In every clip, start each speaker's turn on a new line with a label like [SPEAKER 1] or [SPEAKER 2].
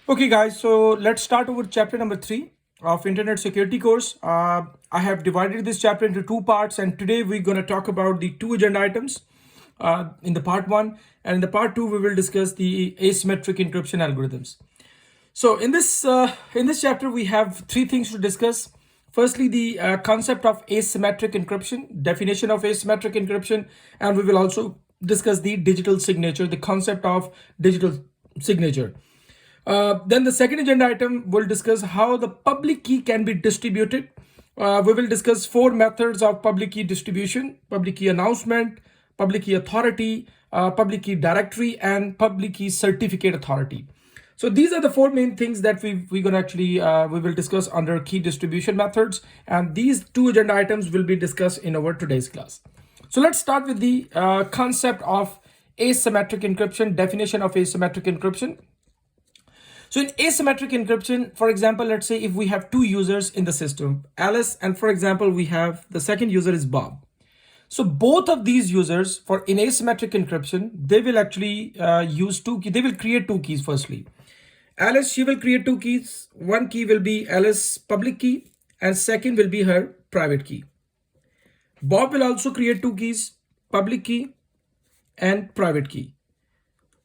[SPEAKER 1] Okay, guys, so let's start over chapter number 3 of Internet Security course. I have divided this chapter into two parts, and today we're going to talk about the two agenda items in the part 1, and in the part 2 we will discuss the asymmetric encryption algorithms. So in this chapter we have three things to discuss. Firstly, the concept of asymmetric encryption, definition of asymmetric encryption, and we will also discuss the digital signature, the concept of digital signature. Then the second agenda item will discuss how the public key can be distributed. We will discuss four methods of public key distribution: public key announcement, public key authority, public key directory, and public key certificate authority. So these are the four main things that we're gonna actually we will discuss under key distribution methods, and these two agenda items will be discussed in our today's class. So let's start with the concept of asymmetric encryption, definition of asymmetric encryption. So in asymmetric encryption, for example, let's say if we have two users in the system, Alice, and for example, we have the second user is Bob. So both of these users for in asymmetric encryption, they will actually use two keys. They will create two keys firstly. Alice, she will create two keys. One key will be Alice's public key and second will be her private key. Bob will also create two keys, public key and private key.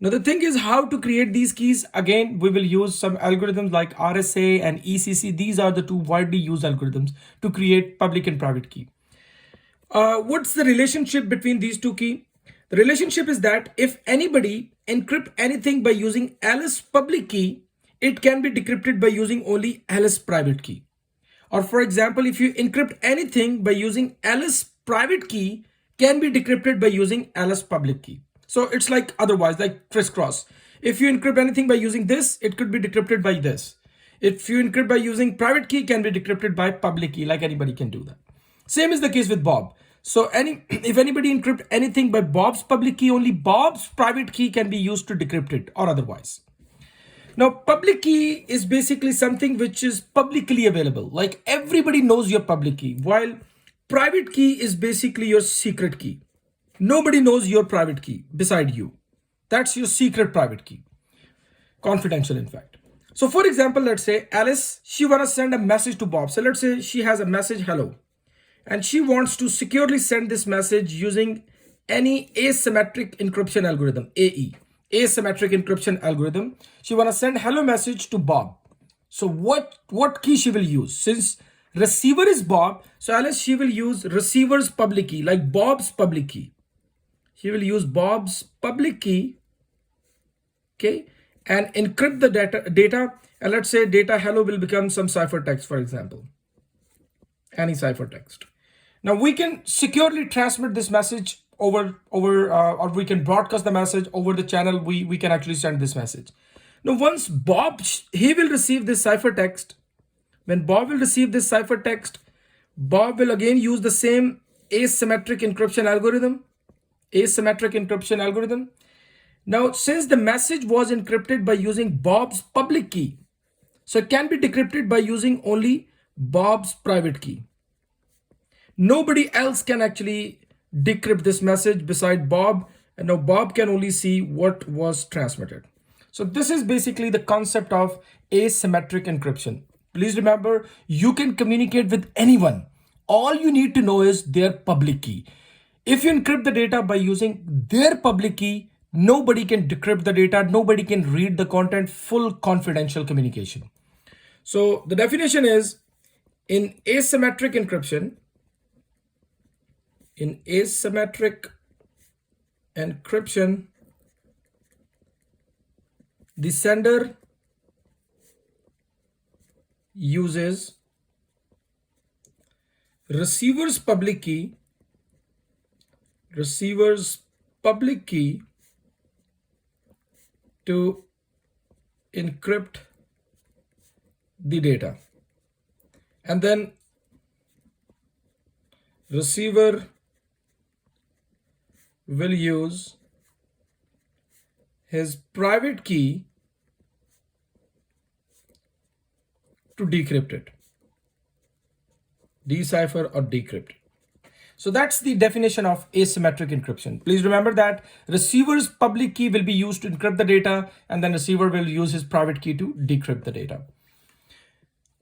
[SPEAKER 1] Now the thing is how to create these keys. Again, we will use some algorithms like RSA and ECC. These are the two widely used algorithms to create public and private key. What's the relationship between these two keys? The relationship is that if anybody encrypt anything by using Alice public key, it can be decrypted by using only Alice private key. Or for example, if you encrypt anything by using Alice private key, can be decrypted by using Alice public key. So it's like otherwise, like crisscross. If you encrypt anything by using this, it could be decrypted by this. If you encrypt by using private key, can be decrypted by public key, like anybody can do that. Same is the case with Bob. So if anybody encrypt anything by Bob's public key, only Bob's private key can be used to decrypt it or otherwise. Now, public key is basically something which is publicly available. Like everybody knows your public key, while private key is basically your secret key. Nobody knows your private key beside you. That's your secret private key. Confidential, in fact. So for example, let's say Alice, she wants to send a message to Bob. So let's say she has a message, hello. And she wants to securely send this message using any asymmetric encryption algorithm, AE, asymmetric encryption algorithm. She wants to send hello message to Bob. So what key she will use? Since receiver is Bob, so Alice, she will use receiver's public key, like Bob's public key. She will use Bob's public key, okay, and encrypt the data. And let's say data hello will become some ciphertext, for example, any ciphertext. Now we can securely transmit this message over or we can broadcast the message over the channel. We can actually send this message. Now once Bob, he will receive this ciphertext. When Bob will receive this ciphertext, Bob will again use the same asymmetric encryption algorithm. Now, since the message was encrypted by using Bob's public key, so it can be decrypted by using only Bob's private key. Nobody else can actually decrypt this message beside Bob, and now Bob can only see what was transmitted. So this is basically the concept of asymmetric encryption. Please remember, you can communicate with anyone. All you need to know is their public key. If you encrypt the data by using their public key, nobody can decrypt the data, nobody can read the content, full confidential communication. So the definition is, in asymmetric encryption, the sender uses receiver's public key to encrypt the data, and then receiver will use his private key to decrypt it, decipher or decrypt. So that's the definition of asymmetric encryption. Please remember that receiver's public key will be used to encrypt the data, and then receiver will use his private key to decrypt the data.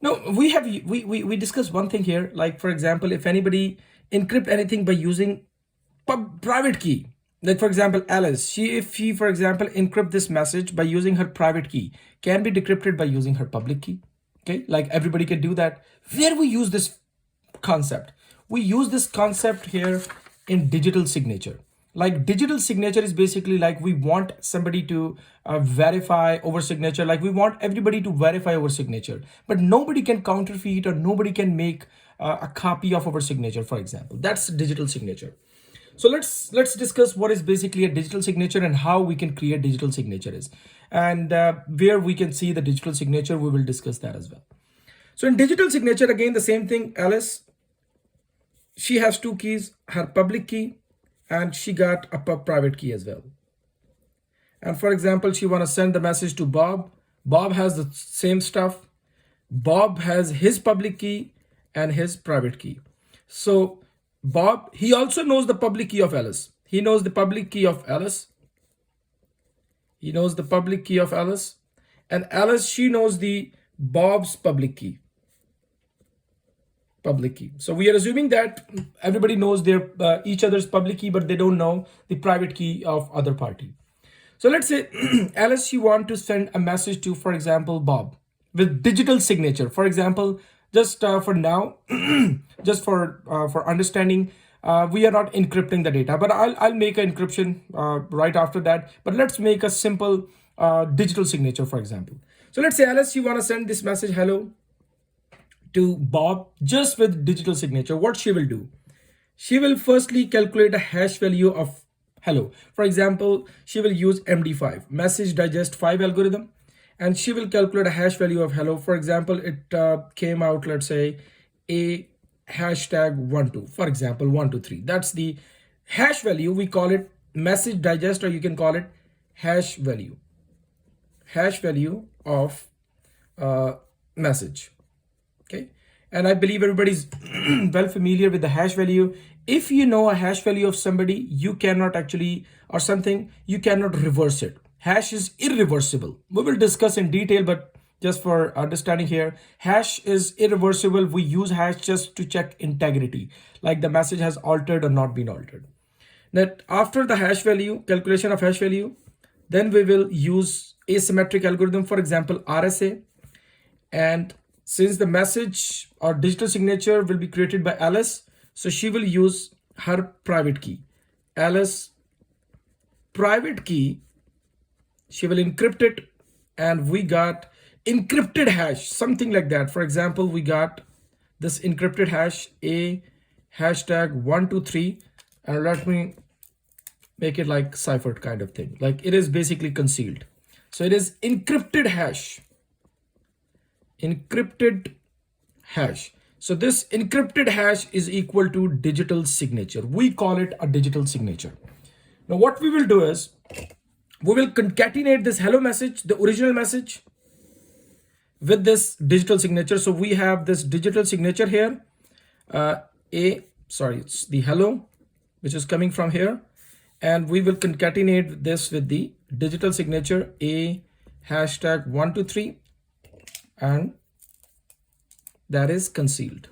[SPEAKER 1] Now we discussed one thing here, like for example, if anybody encrypt anything by using private key, like for example Alice, if she for example encrypt this message by using her private key, can be decrypted by using her public key. Okay, like everybody can do that. Where we use this concept, we use this concept here in digital signature. Like digital signature is basically like we want somebody to verify over signature, like we want everybody to verify over signature, but nobody can counterfeit or nobody can make a copy of our signature, for example. That's digital signature. So let's discuss what is basically a digital signature and how we can create digital signature is, and where we can see the digital signature. We will discuss that as well. So in digital signature, again the same thing. Alice, she has two keys, her public key, and she got a private key as well. And for example, she want to send the message to Bob. Bob has the same stuff. Bob has his public key and his private key. So Bob, he also knows the public key of Alice. He knows the public key of Alice. He knows the public key of Alice. And Alice, she knows the Bob's public key. So we are assuming that everybody knows their each other's public key, but they don't know the private key of other party. So let's say Alice, she want to send a message to, for example, Bob with digital signature. For example, just for now, just for understanding, we are not encrypting the data, but I'll make an encryption right after that. But let's make a simple digital signature, for example. So let's say Alice, you want to send this message, hello, to Bob just with digital signature. What she will do? She will firstly calculate a hash value of hello. For example, she will use MD5, message digest 5 algorithm, and she will calculate a hash value of hello. For example, it came out, let's say, a hashtag 12, for example, 123. That's the hash value. We call it message digest, or you can call it hash value of message. Okay, and I believe everybody's well familiar with the hash value. If you know a hash value of somebody, you cannot actually, or something, you cannot reverse it. Hash is irreversible. We will discuss in detail, but just for understanding here, hash is irreversible. We use hash just to check integrity, like the message has altered or not been altered. That after the hash value, calculation of hash value, then we will use asymmetric algorithm, for example, RSA. And since the message or digital signature will be created by Alice, so she will use her private key. Alice private key, she will encrypt it, and we got encrypted hash, something like that. For example, we got this encrypted hash, a hashtag 123, and let me make it like ciphered kind of thing. Like it is basically concealed. So it is encrypted hash. So this encrypted hash is equal to digital signature. We call it a digital signature. Now what we will do is we will concatenate this hello message, the original message, with this digital signature. So we have this digital signature here, it's the hello, which is coming from here, and we will concatenate this with the digital signature, a hashtag 123, and that is concealed.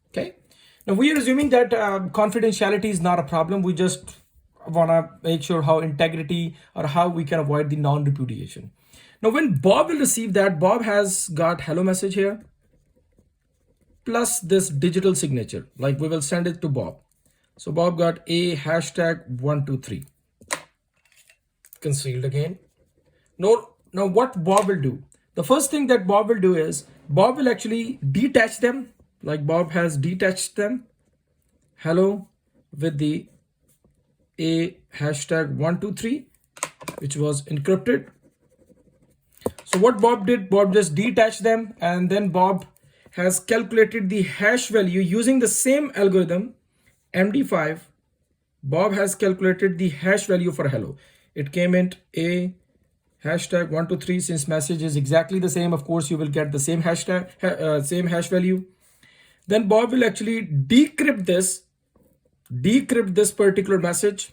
[SPEAKER 1] Okay, now we are assuming that confidentiality is not a problem. We just want to make sure how integrity or how we can avoid the non-repudiation. Now when Bob will receive that, Bob has got hello message here plus this digital signature, like we will send it to Bob. So Bob got a hashtag 123, concealed again. Now what Bob will do? The first thing that Bob will do is Bob will actually detach them, like Bob has detached them, hello, with the a hashtag 123, which was encrypted. So what Bob did, Bob just detached them, and then Bob has calculated the hash value using the same algorithm, MD5. Bob has calculated the hash value for hello. It came in a hashtag 123. Since message is exactly the same, of course you will get the same hashtag, same hash value. Then Bob will actually decrypt this decrypt this particular message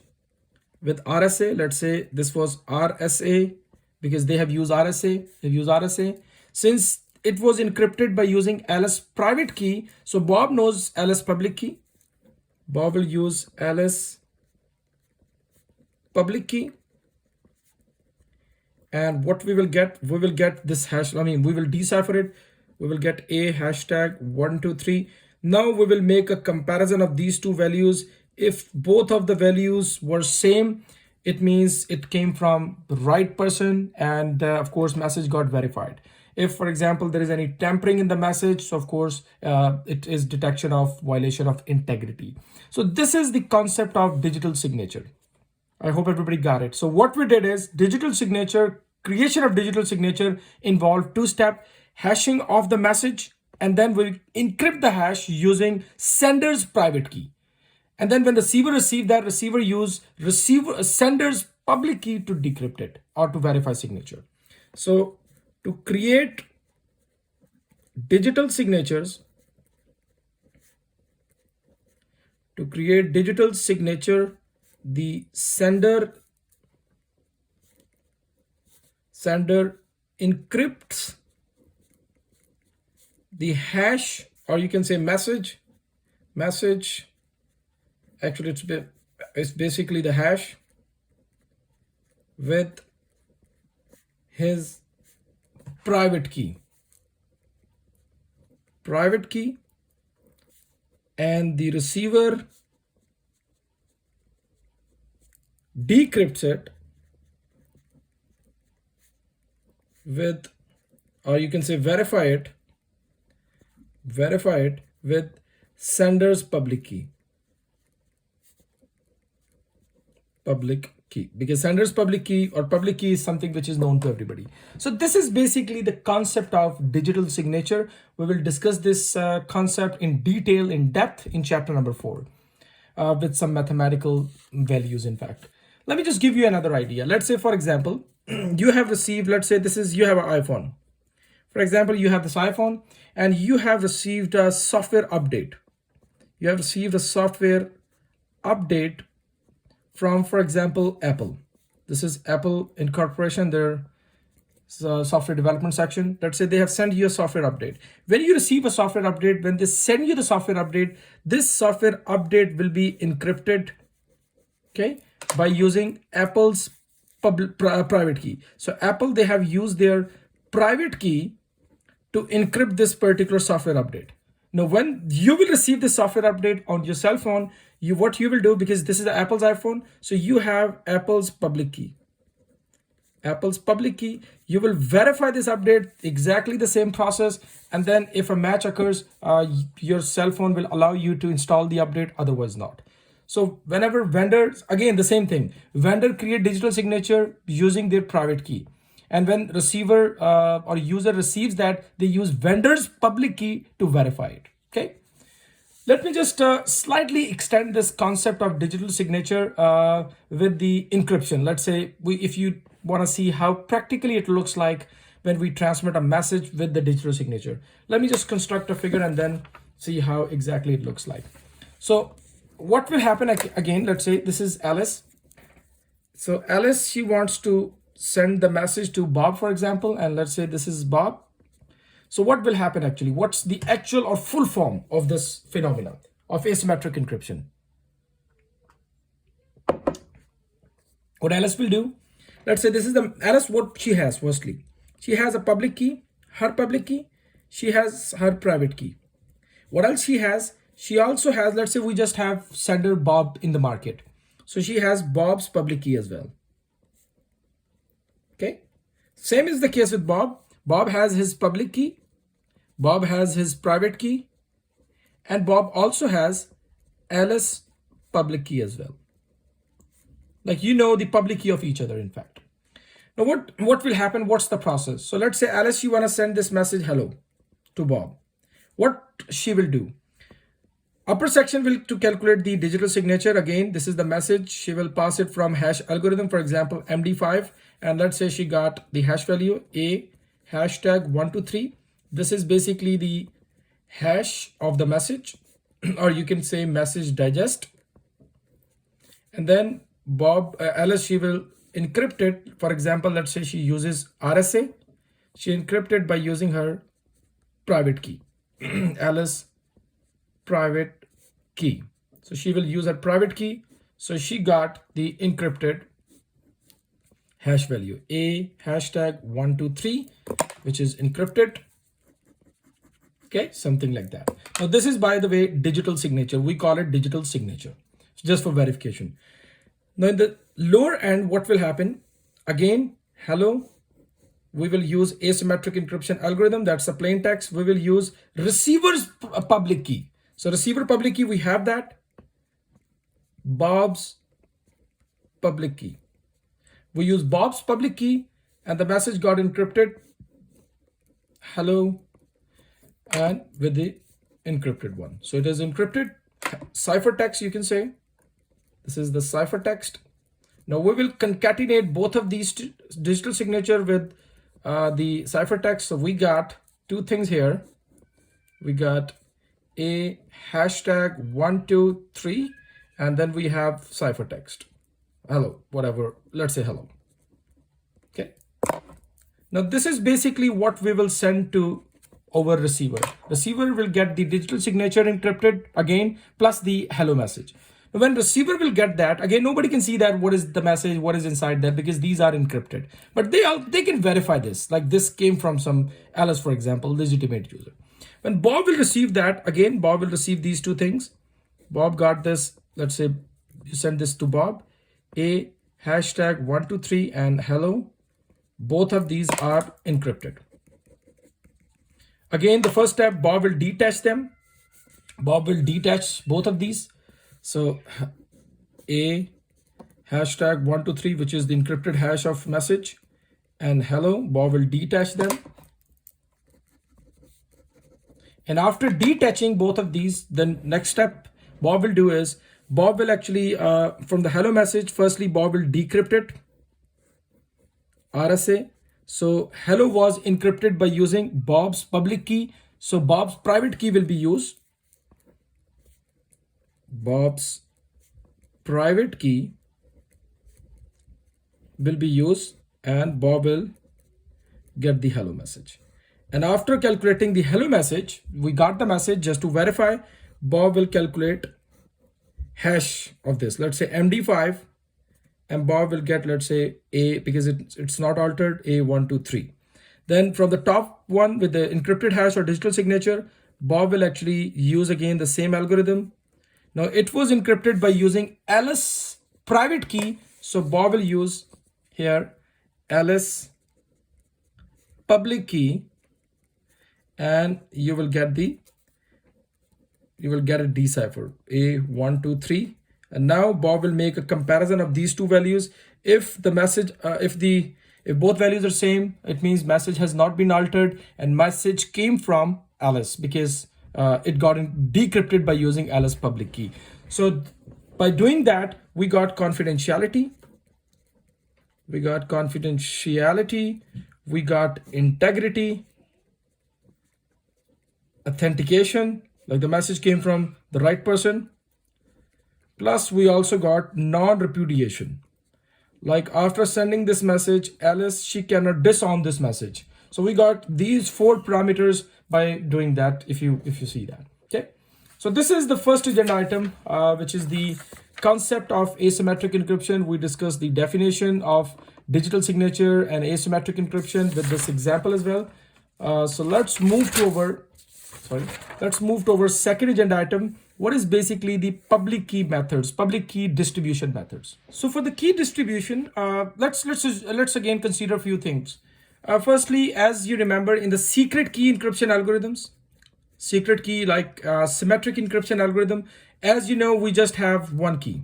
[SPEAKER 1] with RSA. Let's say this was RSA because they have used RSA. They've used RSA. Since it was encrypted by using Alice private key, so Bob knows Alice public key. Bob will use Alice public key. And what we will get this hash. We will decipher it. We will get a hashtag 123. Now we will make a comparison of these two values. If both of the values were same, it means it came from the right person, and of course message got verified. If, for example, there is any tampering in the message, so of course it is detection of violation of integrity. So this is the concept of digital signature. I hope everybody got it. So what we did is digital signature, creation of digital signature involved two-step hashing of the message, and then we encrypt the hash using sender's private key. And then when the receiver received that, receiver use sender's public key to decrypt it or to verify signature. So to create digital signatures, the sender encrypts the hash, or you can say message. Actually, it's basically the hash with his private key, and the receiver decrypts it with, or you can say verify it with sender's public key, because sender's public key or public key is something which is known to everybody. So this is basically the concept of digital signature. We will discuss this concept in detail, in depth, in chapter number 4 with some mathematical values. In fact, let me just give you another idea. Let's say, for example, you have received, let's say you have an iPhone. For example, you have this iPhone and you have received a software update. You have received a software update from, for example, Apple. This is Apple Incorporation, their software development section. Let's say they have sent you a software update. When you receive a software update, when they send you the software update, this software update will be encrypted, okay, by using Apple's private key. So Apple, they have used their private key to encrypt this particular software update. Now, when you will receive this software update on your cell phone, what you will do, because this is Apple's iPhone, so you have Apple's public key. You will verify this update, exactly the same process, and then if a match occurs, your cell phone will allow you to install the update, otherwise not. So whenever vendors, again the same thing, vendor create digital signature using their private key, and when receiver or user receives that, they use vendor's public key to verify it. Okay, let me just slightly extend this concept of digital signature with the encryption. Let's say if you want to see how practically it looks like when we transmit a message with the digital signature, let me just construct a figure and then see how exactly it looks like. So what will happen again, let's say this is Alice. So Alice, she wants to send the message to Bob, for example, and let's say this is Bob. So what will happen actually? What's the actual or full form of this phenomenon of asymmetric encryption? What Alice will do, let's say this is the Alice, what she has. Firstly, she has a public key, her public key. She has her private key. What else she has? She also has, let's say we just have sender Bob in the market. So she has Bob's public key as well. Okay. Same is the case with Bob. Bob has his public key. Bob has his private key. And Bob also has Alice's public key as well. Like, you know, the public key of each other, in fact. Now, what will happen? What's the process? So let's say Alice, you want to send this message hello to Bob. What she will do? Upper section will to calculate the digital signature. Again, this is the message. She will pass it from hash algorithm, for example, MD5. And let's say she got the hash value a hashtag 123. This is basically the hash of the message, or you can say message digest. And then Alice, she will encrypt it. For example, let's say she uses RSA. She encrypted by using her private key. Alice private key. So she will use her private key. So she got the encrypted hash value a hashtag 123, which is encrypted. Okay, something like that. Now this is, by the way, digital signature. We call it digital signature, just for verification. Now in the lower end, what will happen? Again, hello, we will use asymmetric encryption algorithm. That's a plain text. We will use receiver's public key. So receiver public key, we have that. Bob's public key. We use Bob's public key and the message got encrypted. Hello, and with the encrypted one. So it is encrypted ciphertext, you can say. This is the ciphertext. Now we will concatenate both of these digital signature with the ciphertext. So we got two things here. We got a hashtag 123, and then we have ciphertext. Hello, whatever, let's say hello. Okay. Now this is basically what we will send to our receiver. Receiver will get the digital signature encrypted again, plus the hello message. When receiver will get that, again, nobody can see that what is the message, what is inside there, because these are encrypted. But they can verify this, like this came from some Alice, for example, legitimate user. When Bob will receive that, again, Bob will receive these two things. Bob got this, let's say you send this to Bob, a hashtag 123 and hello. Both of these are encrypted. Again, the first step, Bob will detach them. Bob will detach both of these. So a hashtag 123, which is the encrypted hash of message, and hello, Bob will detach them. And after detaching both of these, the next step Bob will do is, Bob will actually, from the hello message, firstly, Bob will decrypt it, RSA. So hello was encrypted by using Bob's public key. So Bob's private key will be used. Bob's private key will be used and Bob will get the hello message. And after calculating the hello message, we got the message. Just to verify, Bob will calculate hash of this, let's say MD5, and Bob will get, let's say a, because it's not altered, A123. Then from the top one with the encrypted hash or digital signature, Bob will actually use again the same algorithm. Now it was encrypted by using Alice private key. So Bob will use here Alice public key, and you will get a decipher A123. And now Bob will make a comparison of these two values. If the message, if both values are same, it means message has not been altered and message came from Alice, because it got decrypted by using Alice public key. So by doing that, we got confidentiality. We got integrity, authentication, like the message came from the right person. Plus we also got non-repudiation. Like after sending this message, Alice, she cannot disown this message. So we got these 4 parameters by doing that, if you see that. Okay. So this is the first agenda item, which is the concept of asymmetric encryption. We discussed the definition of digital signature and asymmetric encryption with this example as well. So let's move to our second agenda item. What is basically the public key methods, public key distribution methods. So for the key distribution, let's again consider a few things. Firstly, as you remember in the secret key encryption algorithms, secret key like symmetric encryption algorithm, as you know, we just have one key,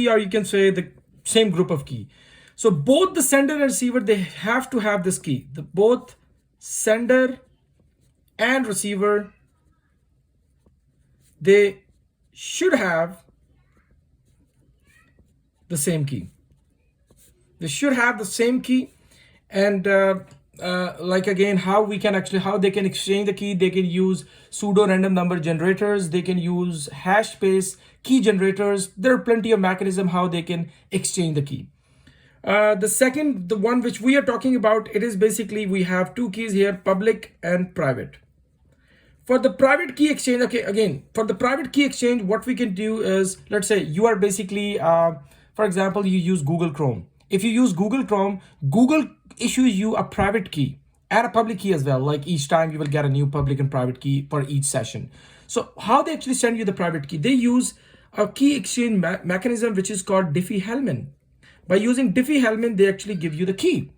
[SPEAKER 1] or you can say the same group of key. So both the sender and receiver, they have to have this key. Both sender and receiver, they should have the same key. They should have the same key. And like again, how they can exchange the key. They can use pseudo random number generators. They can use hash based key generators. There are plenty of mechanism how they can exchange the key. The one which we are talking about, it is basically we have two keys here, public and private. For the private key exchange, okay, again, for the private key exchange, what we can do is, let's say you are basically, for example, you use Google Chrome. If you use Google Chrome, Google issues you a private key and a public key as well. Like each time you will get a new public and private key for each session. So how they actually send you the private key? They use a key exchange mechanism, which is called Diffie-Hellman. By using Diffie-Hellman, they actually give you the key.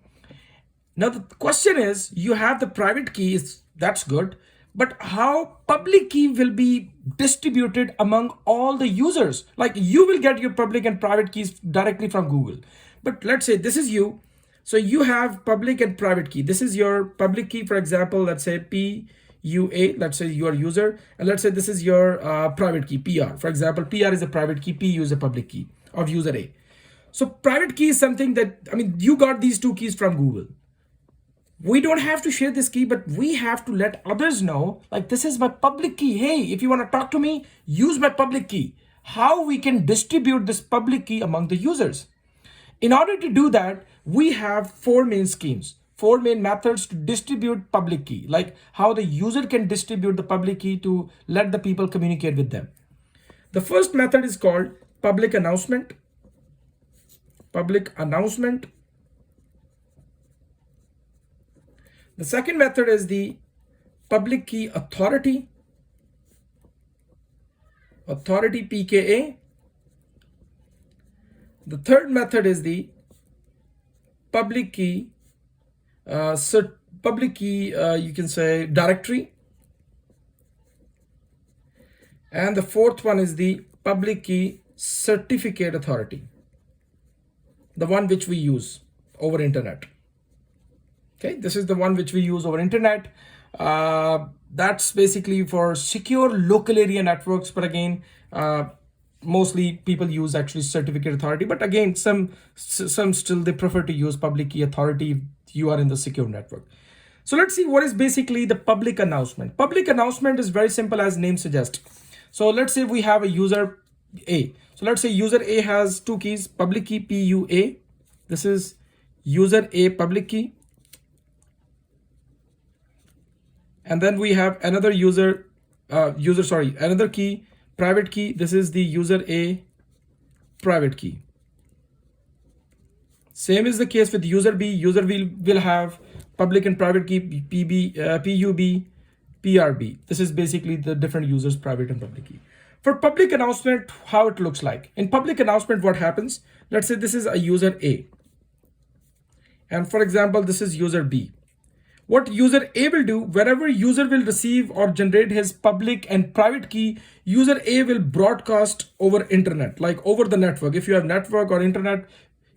[SPEAKER 1] Now the question is, you have the private key, that's good, but how public key will be distributed among all the users? Like you will get your public and private keys directly from Google. But let's say this is you. So you have public and private key. This is your public key, for example, let's say PUA, let's say you are user, and let's say this is your private key, PR. For example, PR is a private key, PU is a public key of user A. So private key is something that, I mean, you got these two keys from Google. We don't have to share this key, but we have to let others know, like, this is my public key. Hey, if you want to talk to me, use my public key. How we can distribute this public key among the users? In order to do that, we have four main schemes, four main methods to distribute public key, like how the user can distribute the public key to let the people communicate with them. The first method is called public announcement. Public announcement. The second method is the public key authority. Authority, PKA. The third method is the public key, you can say directory. And the fourth one is the public key certificate authority, the one which we use over internet. Okay, this is the one which we use over internet. That's basically for secure local area networks. But again, mostly people use actually certificate authority. But again, some still they prefer to use public key authority if you are in the secure network. So let's see what is basically the public announcement. Public announcement is very simple as name suggests. So let's say we have a user A. So let's say user A has two keys, public key PUA. This is user A public key. And then we have another another key, private key. This is the user A private key. Same is the case with user B. User B will have public and private key, PUB, PRB. This is basically the different users' private and public key. For public announcement, how it looks like. In public announcement, what happens? Let's say this is a user A. And for example, this is user B. What user A will do, wherever user will receive or generate his public and private key, user A will broadcast over internet, like over the network. If you have network or internet,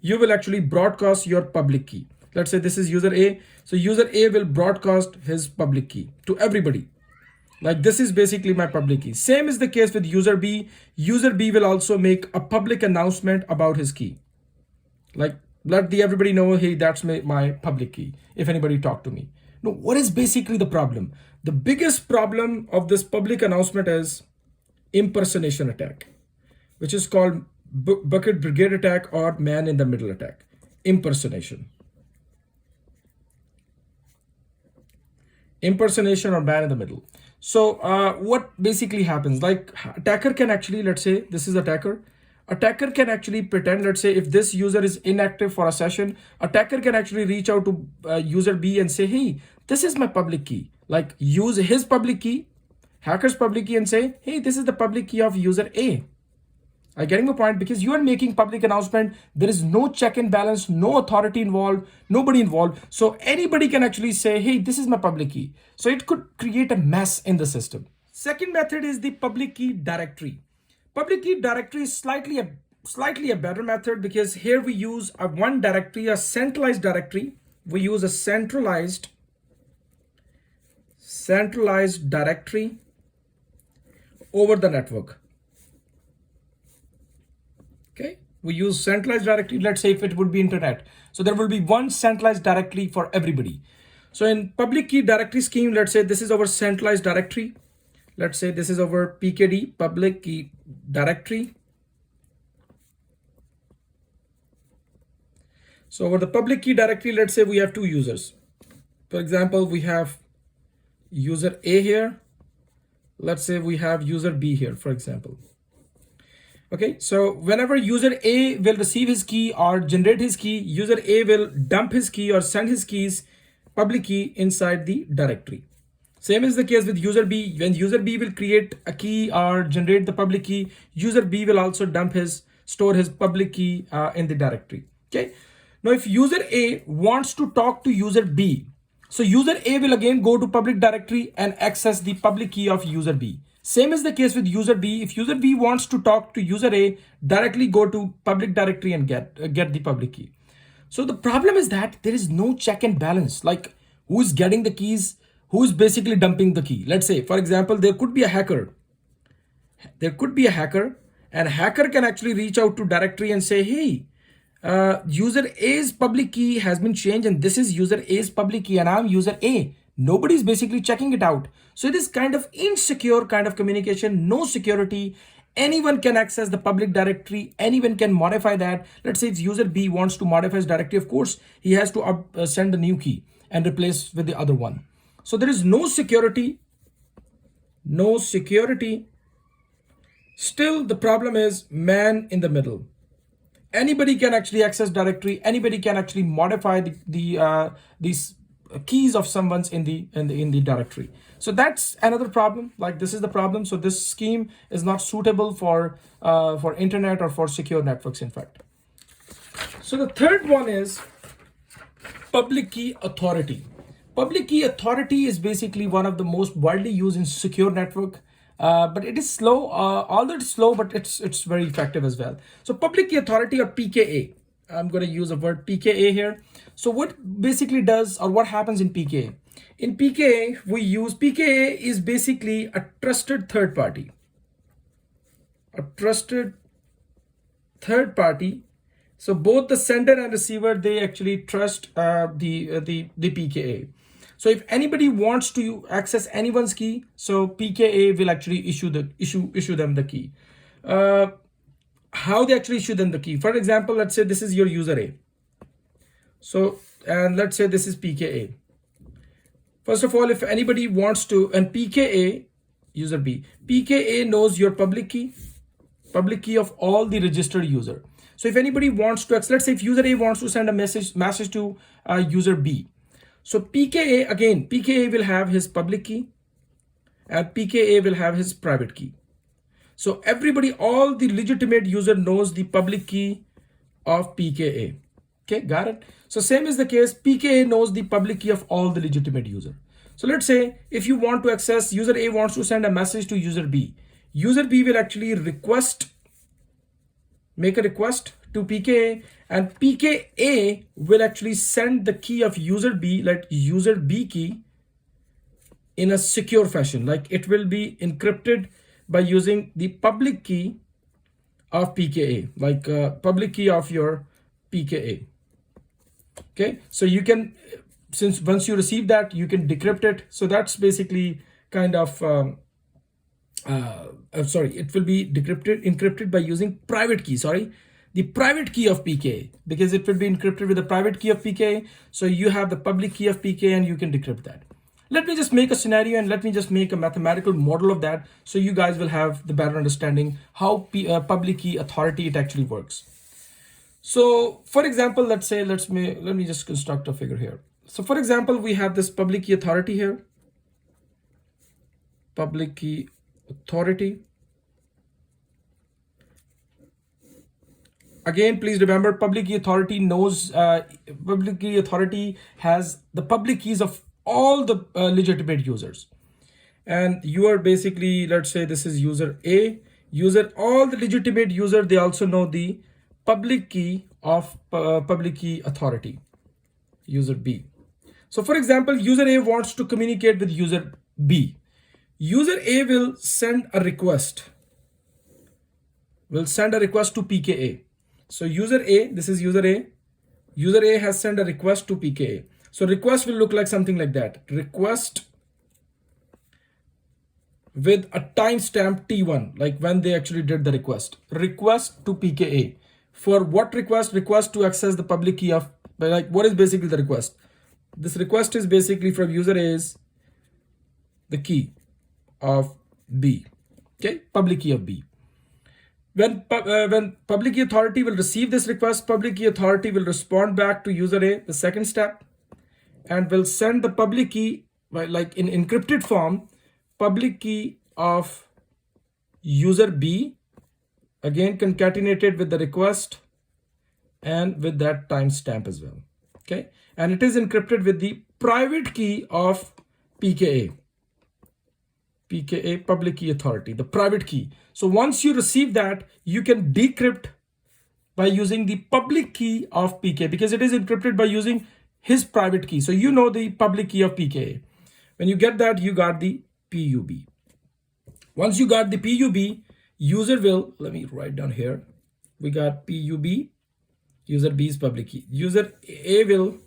[SPEAKER 1] you will actually broadcast your public key. Let's say this is user A. So user A will broadcast his public key to everybody. Like this is basically my public key. Same is the case with user B. User B will also make a public announcement about his key. Like let everybody know, hey, that's my public key. If anybody talk to me. Now, what is basically the problem? The biggest problem of this public announcement is impersonation attack, which is called bucket brigade attack or man in the middle attack. Impersonation. Impersonation or man in the middle. So what basically happens, like attacker can actually, let's say this is attacker can actually pretend, let's say if this user is inactive for a session, attacker can actually reach out to user B and say, hey, this is my public key. Like use his public key, hacker's public key, and say, hey, this is the public key of user A. Are you getting the point? Because you are making public announcement. There is no check and balance, no authority involved, nobody involved. So anybody can actually say, hey, this is my public key. So it could create a mess in the system. Second method is the public key directory. Public key directory is slightly a better method because here we use one directory, a centralized directory. We use a centralized directory over the network. Okay, we use centralized directory. Let's say if it would be internet. So there will be one centralized directory for everybody. So in public key directory scheme, let's say this is our centralized directory. Let's say this is our PKD, public key directory. So over the public key directory, let's say we have two users. For example, we have user A here. Let's say we have user B here, for example. Okay, so whenever user A will receive his key or generate his key, user A will dump his key or send his keys, public key, inside the directory. Same is the case with user B. When user B will create a key or generate the public key, user B will also store his public key in the directory. Okay. Now, if user A wants to talk to user B, so user A will again go to public directory and access the public key of user B. Same is the case with user B. If user B wants to talk to user A, directly go to public directory and get the public key. So the problem is that there is no check and balance, like who's getting the keys, who's basically dumping the key. Let's say, for example, there could be a hacker. And a hacker can actually reach out to directory and say, hey, user A's public key has been changed and this is user A's public key and I'm user A. Nobody's basically checking it out. So it is kind of insecure kind of communication, no security. Anyone can access the public directory. Anyone can modify that. Let's say if user B wants to modify his directory, of course, he has to send a new key and replace with the other one. So there is no security. Still, the problem is man in the middle. Anybody can actually access directory. Anybody can actually modify these keys of someone's in the directory. So that's another problem. Like this is the problem. So this scheme is not suitable for internet or for secure networks, in fact. So the third one is public key authority. Public key authority is basically one of the most widely used in secure network. But it is slow, although it's slow, but it's very effective as well. So public key authority, or PKA, I'm going to use the word PKA here. So what basically does, or what happens in PKA? In PKA, PKA is basically a trusted third party. A trusted third party. So both the sender and receiver, they actually trust the PKA. So if anybody wants to access anyone's key, so PKA will actually issue them the key. How they actually issue them the key? For example, let's say this is your user A. So, and let's say this is PKA. First of all, if anybody wants to, and PKA, user B, PKA knows your public key of all the registered user. So if anybody wants to, let's say if user A wants to send a message to user B. So PKA will have his public key and PKA will have his private key. So everybody, all the legitimate user knows the public key of PKA. Okay, got it? So same is the case, PKA knows the public key of all the legitimate user. So let's say if you want to access, user A wants to send a message to user B. User B will actually make a request to PKA, and PKA will actually send the key of user B, like user B key, in a secure fashion. Like it will be encrypted by using the public key of PKA, like public key of your PKA. Okay, so you can, since once you receive that, you can decrypt it. So that's basically kind of it will be encrypted by using private key. The private key of PKA, because it will be encrypted with the private key of PKA. So you have the public key of PKA and you can decrypt that. Let me just make a scenario and let me just make a mathematical model of that, so you guys will have the better understanding how public key authority it actually works. So for example, let me just construct a figure here. So for example, we have this public key authority here. Public key authority. Again, please remember, public key authority knows, public key authority has the public keys of all the legitimate users. And you are basically, let's say this is user A, all the legitimate user, they also know the public key of public key authority, user B. So for example, user A wants to communicate with user B. User A will send a request to PKA. So user A, this is user A. User A has sent a request to PKA. So request will look like something like that. Request with a timestamp T1, like when they actually did the request. Request to PKA. For what request? Request to access the public key of, like, what is basically the request? This request is basically from user A's the key of B. Okay, public key of B. When public key authority will receive this request, public key authority will respond back to user A, the second step, and will send the public key, like in encrypted form, public key of user B, again concatenated with the request and with that timestamp as well. Okay, and it is encrypted with the private key of PKA. PKA, public key authority, the private key. So once you receive that, you can decrypt by using the public key of PKA, because it is encrypted by using his private key. So you know the public key of PKA. When you get that, you got the PUB. Once you got the PUB, user will, let me write down here, we got PUB, user B's public key. User A will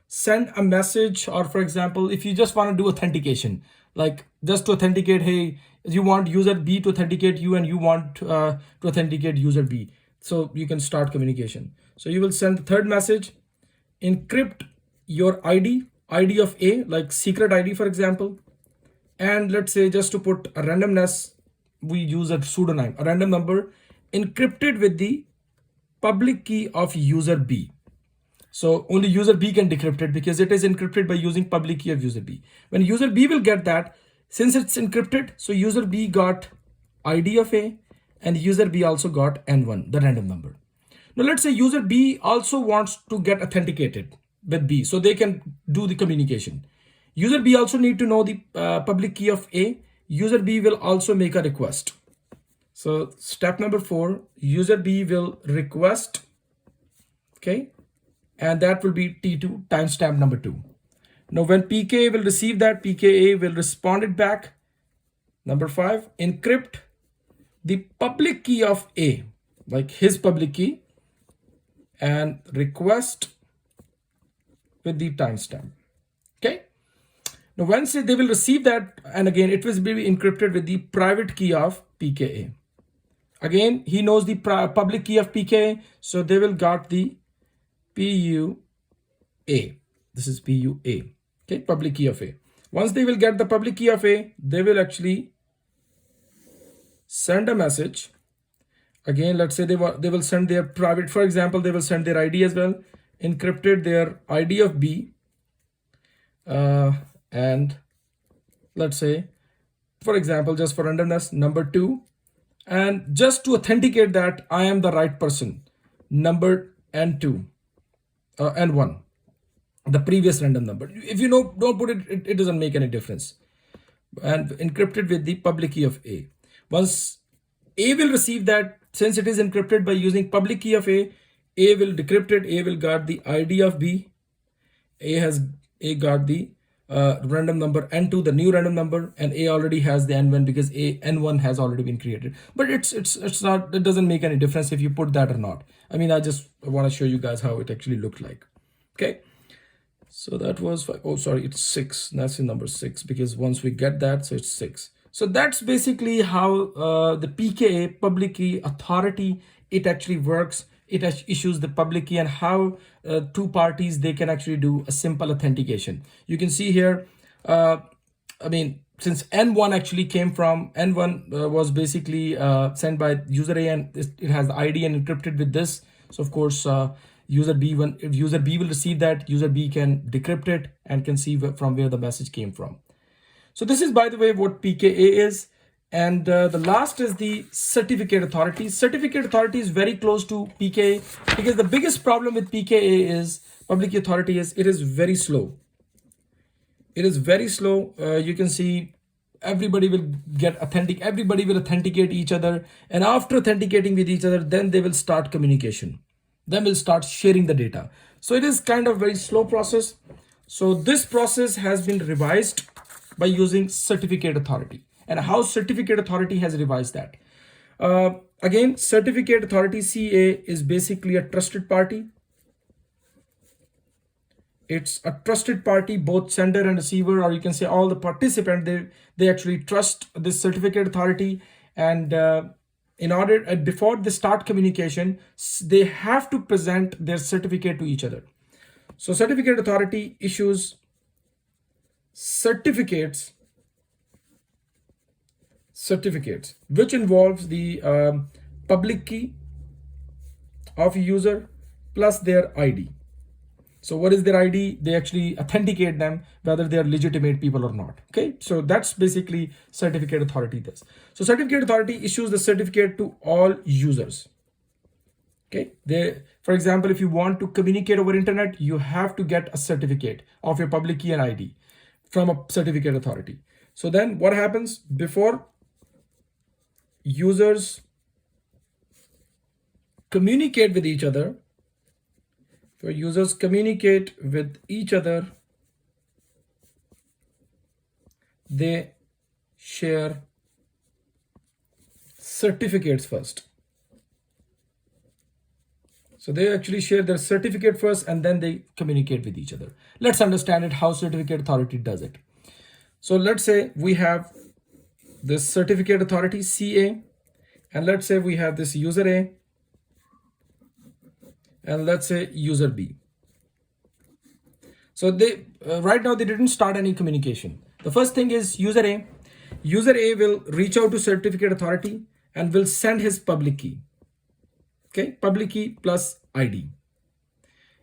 [SPEAKER 1] send a message, or for example, if you just want to do authentication, like just to authenticate, hey, you want user B to authenticate you and you want to authenticate user B. So you can start communication. So you will send the third message, encrypt your ID of A, like secret ID, for example. And let's say, just to put a randomness, we use a pseudonym, a random number encrypted with the public key of user B. So only user B can decrypt it because it is encrypted by using public key of user B. When user B will get that, since it's encrypted, so user B got ID of A and user B also got N1, the random number. Now let's say user B also wants to get authenticated with B so they can do the communication. User B also need to know the public key of A. User B will also make a request. So step number 4, user B will request, okay, and that will be T2, timestamp number 2. Now when PKA will receive that, PKA will respond it back. Number 5, encrypt the public key of A, like his public key, and request with the timestamp. Okay. Now once they will receive that, and again it will be encrypted with the private key of PKA. Again, he knows the public key of PKA, so they will got the PUA. This is PUA. Okay, public key of A. Once they will get the public key of A, they will actually send a message. Again, let's say they will send their private, for example, they will send their ID as well, encrypted their ID of B, and let's say, for example, just for randomness, number 2, and just to authenticate that I am the right person, number N2, N1, the previous random number. If you know, don't put it, it doesn't make any difference. And encrypted with the public key of A. Once A will receive that, since it is encrypted by using public key of A will decrypt it. A will got the ID of B. A got the random number N2, the new random number, and A already has the N1 because N1 has already been created. But it's not, it doesn't make any difference if you put that or not. I mean, I just want to show you guys how it actually looked like. Okay. So that was 5. Oh, sorry, it's 6. That's in number 6 because once we get that, so it's 6. So that's basically how the PKA, public key authority, it actually works. It issues the public key, and how two parties, they can actually do a simple authentication. You can see here, I mean, since N1 actually came from, N1 was basically sent by user A, and it has the ID and encrypted with this. So of course, user B, if user B will receive that, user B can decrypt it and can see from where the message came from. So this is, by the way, what PKA is. And the last is the certificate authority. Certificate authority is very close to PKA because the biggest problem with PKA is, public key authority is, it is very slow. It is very slow. You can see everybody will get authentic. Everybody will authenticate each other. And after authenticating with each other, then they will start communication. Then we'll start sharing the data. So it is kind of very slow process. So this process has been revised by using certificate authority. And how certificate authority has revised that. Again, certificate authority, CA, is basically a trusted party. it's a trusted party, both sender and receiver, or you can say all the participant, they actually trust this certificate authority. And in order before they start communication, they have to present their certificate to each other. So certificate authority issues certificates which involves the public key of a user plus their ID. So what is their ID? They actually authenticate them whether they are legitimate people or not. Okay, so that's basically certificate authority does. So certificate authority issues the certificate to all users. Okay, for example, if you want to communicate over internet, you have to get a certificate of your public key and ID from a certificate authority. So then what happens before users communicate with each other? For users communicate with each other, they share certificates first. So they actually share their certificate first and then they communicate with each other. Let's understand it, how certificate authority does it. So let's say we have this certificate authority CA, and let's say we have this user A, and let's say user B. So they right now they didn't start any communication. The first thing is user A. User A will reach out to certificate authority and will send his public key. Okay, public key plus ID.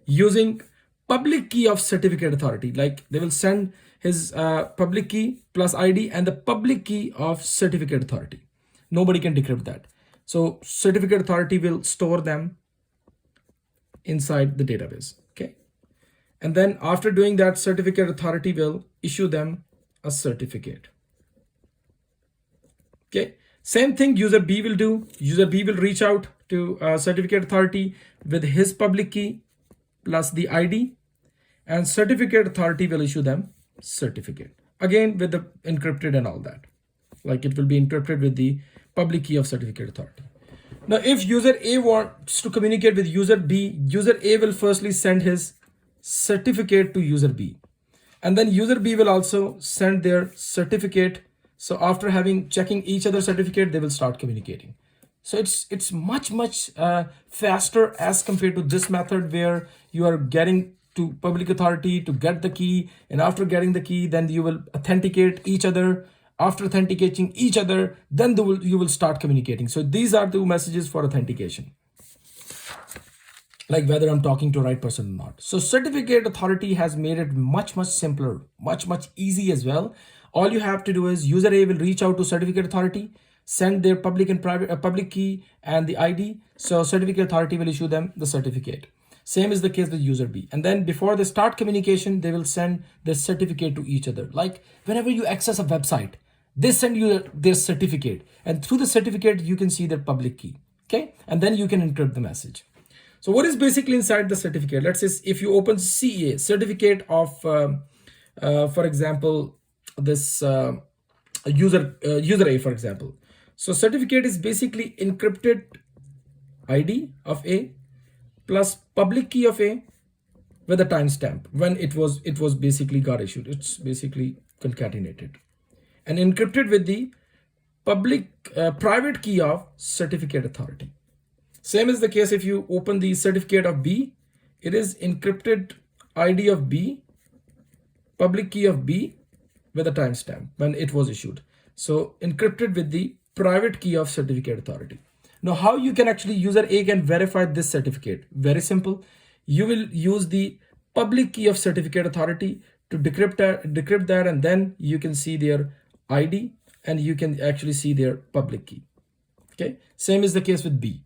[SPEAKER 1] Using public key of certificate authority, like they will send his public key plus ID and the public key of certificate authority. Nobody can decrypt that. So certificate authority will store them inside the database. Okay, and then after doing that, certificate authority will issue them a certificate. Okay, same thing user B will do. User B will reach out to certificate authority with his public key plus the ID, and certificate authority will issue them certificate, again with the encrypted and all that, like it will be encrypted with the public key of certificate authority. Now, if user A wants to communicate with user B, user A will firstly send his certificate to user B, and then user B will also send their certificate. So after checking each other's certificate, they will start communicating. So it's much faster as compared to this method where you are getting to public authority to get the key, and after getting the key, then you will authenticate each other. After authenticating each other, then you will start communicating. So these are the messages for authentication, like whether I'm talking to the right person or not. So certificate authority has made it much simpler, much easy as well. All you have to do is user A will reach out to certificate authority, send their public and private public key and the ID. So certificate authority will issue them the certificate. Same is the case with user B. And then before they start communication, they will send their certificate to each other. Like whenever you access a website, they send you their certificate, and through the certificate, you can see their public key. Okay, and then you can encrypt the message. So what is basically inside the certificate? Let's say if you open CA, certificate of, for example, this user A, for example. So certificate is basically encrypted ID of A plus public key of A with a timestamp when it was basically got issued. It's basically concatenated and encrypted with the private key of certificate authority. Same is the case if you open the certificate of B. It is encrypted ID of B, public key of B with a timestamp when it was issued. So encrypted with the private key of certificate authority. Now, how you can actually user A can verify this certificate? Very simple. You will use the public key of certificate authority to decrypt that, and then you can see their ID and you can actually see their public key. Okay, same is the case with B,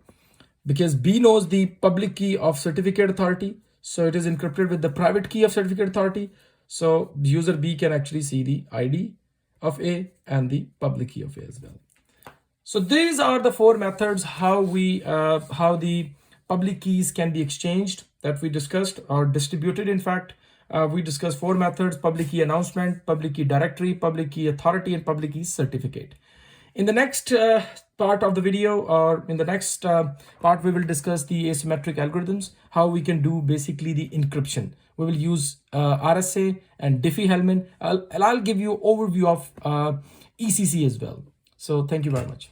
[SPEAKER 1] because B knows the public key of certificate authority, so it is encrypted with the private key of certificate authority. So user B can actually see the ID of A and the public key of A as well. So these are the four methods how the public keys can be exchanged that we discussed, or distributed. In fact, we discussed four methods: public key announcement, public key directory, public key authority, and public key certificate. In the next part of the video, or in the next part, we will discuss the asymmetric algorithms, how we can do basically the encryption. We will use RSA and Diffie-Hellman. I'll give you overview of ECC as well. So thank you very much.